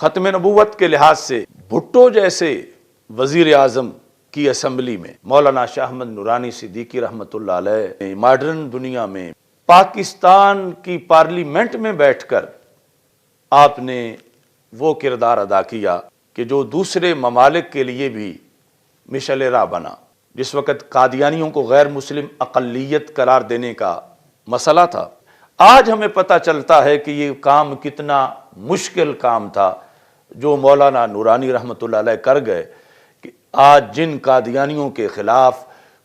ختم نبوت کے لحاظ سے بھٹو جیسے وزیر اعظم کی اسمبلی میں مولانا شاہ احمد نورانی صدیقی رحمۃ اللہ علیہ ماڈرن دنیا میں پاکستان کی پارلیمنٹ میں بیٹھ کر آپ نے وہ کردار ادا کیا کہ جو دوسرے ممالک کے لیے بھی مشعل راہ بنا۔ جس وقت قادیانیوں کو غیر مسلم اقلیت قرار دینے کا مسئلہ تھا، آج ہمیں پتہ چلتا ہے کہ یہ کام کتنا مشکل کام تھا جو مولانا نورانی رحمۃ اللہ علیہ کر گئے کہ آج جن قادیانیوں کے خلاف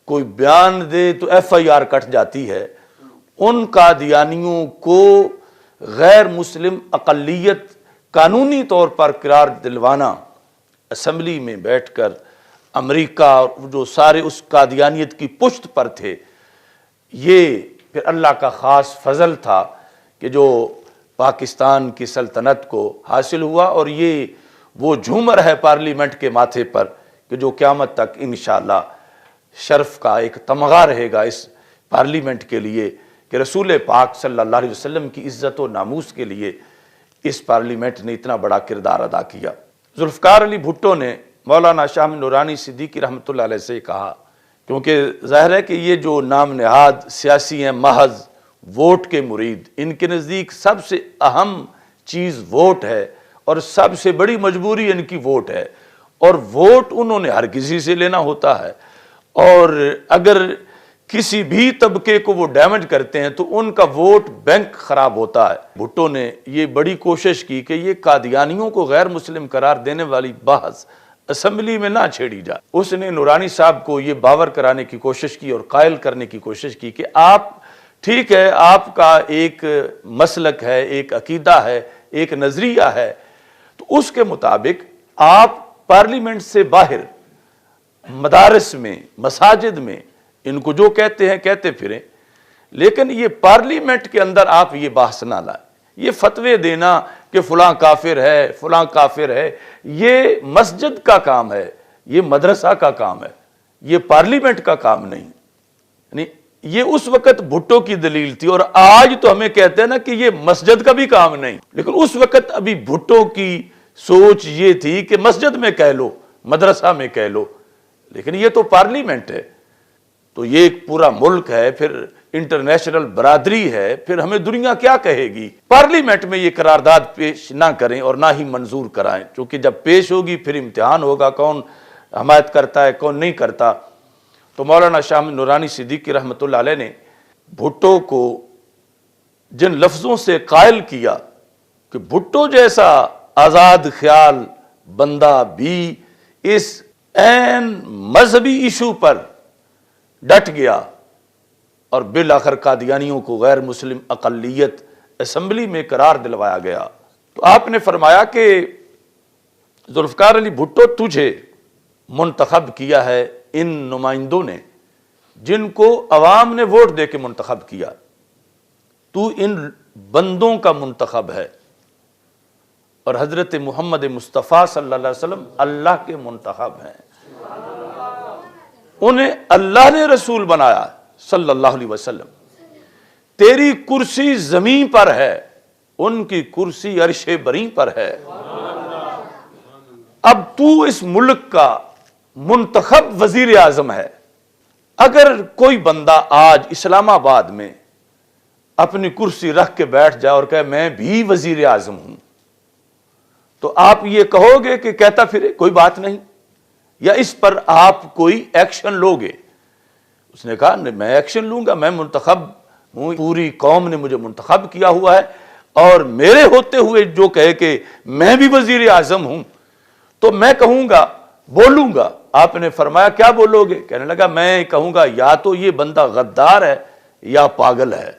کوئی بیان دے تو ایف آئی آر کٹ جاتی ہے، ان قادیانیوں کو غیر مسلم اقلیت قانونی طور پر قرار دلوانا اسمبلی میں بیٹھ کر امریکہ اور جو سارے اس قادیانیت کی پشت پر تھے، یہ پھر اللہ کا خاص فضل تھا کہ جو پاکستان کی سلطنت کو حاصل ہوا، اور یہ وہ جھومر ہے پارلیمنٹ کے ماتھے پر کہ جو قیامت تک انشاءاللہ شرف کا ایک تمغہ رہے گا اس پارلیمنٹ کے لیے کہ رسول پاک صلی اللہ علیہ وسلم کی عزت و ناموس کے لیے اس پارلیمنٹ نے اتنا بڑا کردار ادا کیا۔ ذوالفقار علی بھٹو نے مولانا شاہ احمد نورانی صدیقی رحمۃ اللہ علیہ سے کہا، کیونکہ ظاہر ہے کہ یہ جو نام نہاد سیاسی ہیں محض ووٹ کے مرید، ان کے نزدیک سب سے اہم چیز ووٹ ہے اور سب سے بڑی مجبوری ان کی ووٹ ہے، اور ووٹ انہوں نے ہر کسی سے لینا ہوتا ہے، اور اگر کسی بھی طبقے کو وہ ڈیمیج کرتے ہیں تو ان کا ووٹ بینک خراب ہوتا ہے۔ بھٹو نے یہ بڑی کوشش کی کہ یہ قادیانیوں کو غیر مسلم قرار دینے والی بحث اسمبلی میں نہ چھیڑی جائے۔ اس نے نورانی صاحب کو یہ باور کرانے کی کوشش کی اور قائل کرنے کی کوشش کی کہ آپ ٹھیک ہے، آپ کا ایک مسلک ہے، ایک عقیدہ ہے، ایک نظریہ ہے، تو اس کے مطابق آپ پارلیمنٹ سے باہر مدارس میں، مساجد میں ان کو جو کہتے ہیں کہتے پھریں، لیکن یہ پارلیمنٹ کے اندر آپ یہ بحث نہ لائیں۔ یہ فتوے دینا کہ فلاں کافر ہے، فلاں کافر ہے، یہ مسجد کا کام ہے، یہ مدرسہ کا کام ہے، یہ پارلیمنٹ کا کام نہیں۔ یعنی یہ اس وقت بھٹو کی دلیل تھی، اور آج تو ہمیں کہتے ہیں نا کہ یہ مسجد کا بھی کام نہیں، لیکن اس وقت ابھی بھٹو کی سوچ یہ تھی کہ مسجد میں کہہ لو، مدرسہ میں کہہ لو، لیکن یہ تو پارلیمنٹ ہے، تو یہ ایک پورا ملک ہے، پھر انٹرنیشنل برادری ہے، پھر ہمیں دنیا کیا کہے گی؟ پارلیمنٹ میں یہ قرارداد پیش نہ کریں اور نہ ہی منظور کرائیں، چونکہ جب پیش ہوگی پھر امتحان ہوگا کون حمایت کرتا ہے کون نہیں کرتا۔ تو مولانا شاہ احمد نورانی صدیقی رحمۃ اللہ علیہ نے بھٹو کو جن لفظوں سے قائل کیا کہ بھٹو جیسا آزاد خیال بندہ بھی اس عین مذہبی ایشو پر ڈٹ گیا اور بالآخر قادیانیوں کو غیر مسلم اقلیت اسمبلی میں قرار دلوایا گیا، تو آپ نے فرمایا کہ ذوالفقار علی بھٹو تجھے منتخب کیا ہے ان نمائندوں نے جن کو عوام نے ووٹ دے کے منتخب کیا، تو ان بندوں کا منتخب ہے، اور حضرت محمد مصطفیٰ صلی اللہ علیہ وسلم اللہ کے منتخب ہیں، انہیں اللہ نے رسول بنایا صلی اللہ علیہ وسلم۔ تیری کرسی زمین پر ہے، ان کی کرسی عرش بری پر ہے۔ اب تو اس ملک کا منتخب وزیر اعظم ہے۔ اگر کوئی بندہ آج اسلام آباد میں اپنی کرسی رکھ کے بیٹھ جائے اور کہے میں بھی وزیر اعظم ہوں، تو آپ یہ کہو گے کہ کہتا پھرے کوئی بات نہیں، یا اس پر آپ کوئی ایکشن لو گے؟ اس نے کہا میں ایکشن لوں گا، میں منتخب ہوں، پوری قوم نے مجھے منتخب کیا ہوا ہے، اور میرے ہوتے ہوئے جو کہے کہ میں بھی وزیر اعظم ہوں تو میں کہوں گا، بولوں گا۔ آپ نے فرمایا کیا بولو گے؟ کہنے لگا میں کہوں گا یا تو یہ بندہ غدار ہے یا پاگل ہے،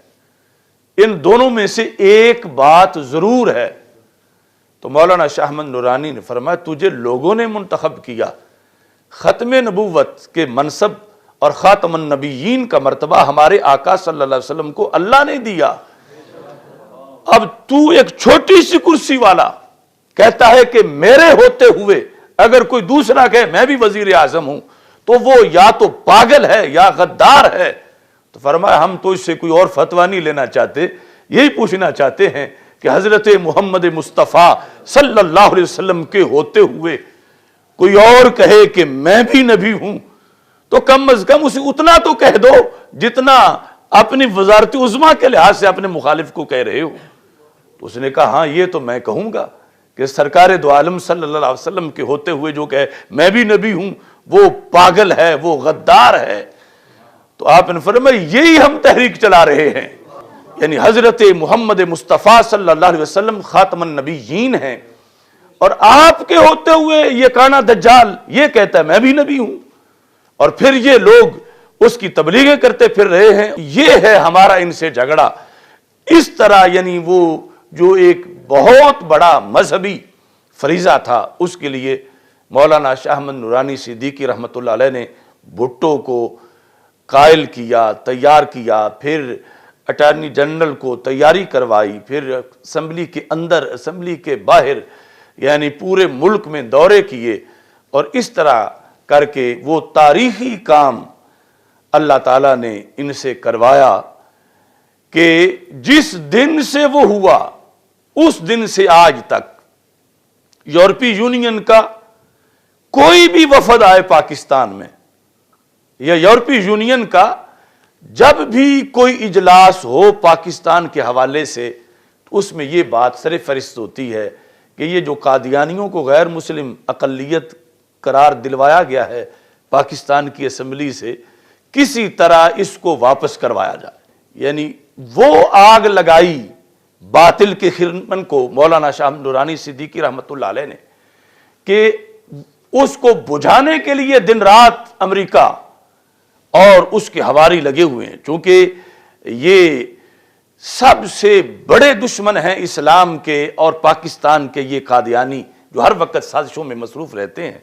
ان دونوں میں سے ایک بات ضرور ہے۔ تو مولانا شاہ احمد نورانی نے فرمایا تجھے لوگوں نے منتخب کیا، ختم نبوت کے منصب اور خاتم النبیین کا مرتبہ ہمارے آقا صلی اللہ علیہ وسلم کو اللہ نے دیا، اب تو ایک چھوٹی سی کرسی والا کہتا ہے کہ میرے ہوتے ہوئے اگر کوئی دوسرا کہے میں بھی وزیر اعظم ہوں تو وہ یا تو پاگل ہے یا غدار ہے۔ تو فرمایا ہم تو اس سے کوئی اور فتویٰ نہیں لینا چاہتے، یہی پوچھنا چاہتے ہیں کہ حضرت محمد مصطفیٰ صلی اللہ علیہ وسلم کے ہوتے ہوئے کوئی اور کہے کہ میں بھی نبی ہوں تو کم از کم اسے اتنا تو کہہ دو جتنا اپنی وزارت عظمیٰ کے لحاظ سے اپنے مخالف کو کہہ رہے ہو۔ تو اس نے کہا ہاں یہ تو میں کہوں گا کہ سرکار دو عالم صلی اللہ علیہ وسلم کے ہوتے ہوئے جو کہے میں بھی نبی ہوں وہ پاگل ہے، وہ غدار ہے۔ تو آپ نے فرمایا یہی ہم تحریک چلا رہے ہیں، یعنی حضرت محمد مصطفیٰ صلی اللہ علیہ وسلم خاتم النبیین ہیں، اور آپ کے ہوتے ہوئے یہ کانا دجال یہ کہتا ہے میں بھی نبی ہوں، اور پھر یہ لوگ اس کی تبلیغیں کرتے پھر رہے ہیں۔ یہ ہے ہمارا ان سے جھگڑا۔ اس طرح یعنی وہ جو ایک بہت بڑا مذہبی فریضہ تھا اس کے لیے مولانا شاہ احمد نورانی صدیقی رحمۃ اللہ علیہ نے بھٹو کو قائل کیا، تیار کیا، پھر اٹارنی جنرل کو تیاری کروائی، پھر اسمبلی کے اندر اسمبلی کے باہر یعنی پورے ملک میں دورے کیے، اور اس طرح کر کے وہ تاریخی کام اللہ تعالیٰ نے ان سے کروایا کہ جس دن سے وہ ہوا اس دن سے آج تک یورپی یونین کا کوئی بھی وفد آئے پاکستان میں یا یورپی یونین کا جب بھی کوئی اجلاس ہو پاکستان کے حوالے سے تو اس میں یہ بات سر فہرست ہوتی ہے کہ یہ جو قادیانیوں کو غیر مسلم اقلیت قرار دلوایا گیا ہے پاکستان کی اسمبلی سے کسی طرح اس کو واپس کروایا جائے۔ یعنی وہ آگ لگائی باطل کے خرمن کو مولانا شاہ نورانی صدیقی رحمۃ اللہ علیہ نے کہ اس کو بجھانے کے لیے دن رات امریکہ اور اس کے حواری لگے ہوئے ہیں، چونکہ یہ سب سے بڑے دشمن ہیں اسلام کے اور پاکستان کے یہ قادیانی جو ہر وقت سازشوں میں مصروف رہتے ہیں،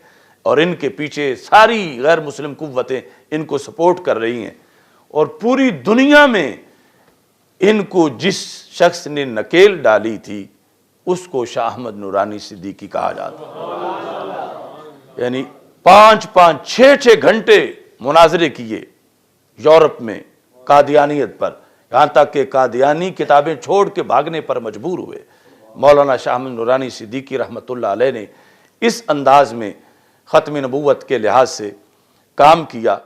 اور ان کے پیچھے ساری غیر مسلم قوتیں ان کو سپورٹ کر رہی ہیں، اور پوری دنیا میں ان کو جس شخص نے نکیل ڈالی تھی اس کو شاہ احمد نورانی صدیقی کہا جاتا ہے۔ یعنی 5-6 گھنٹے مناظرے کیے یورپ میں قادیانیت پر، یہاں تک کہ قادیانی کتابیں چھوڑ کے بھاگنے پر مجبور ہوئے۔ مولانا شاہ احمد نورانی صدیقی رحمۃ اللہ علیہ نے اس انداز میں ختم نبوت کے لحاظ سے کام کیا۔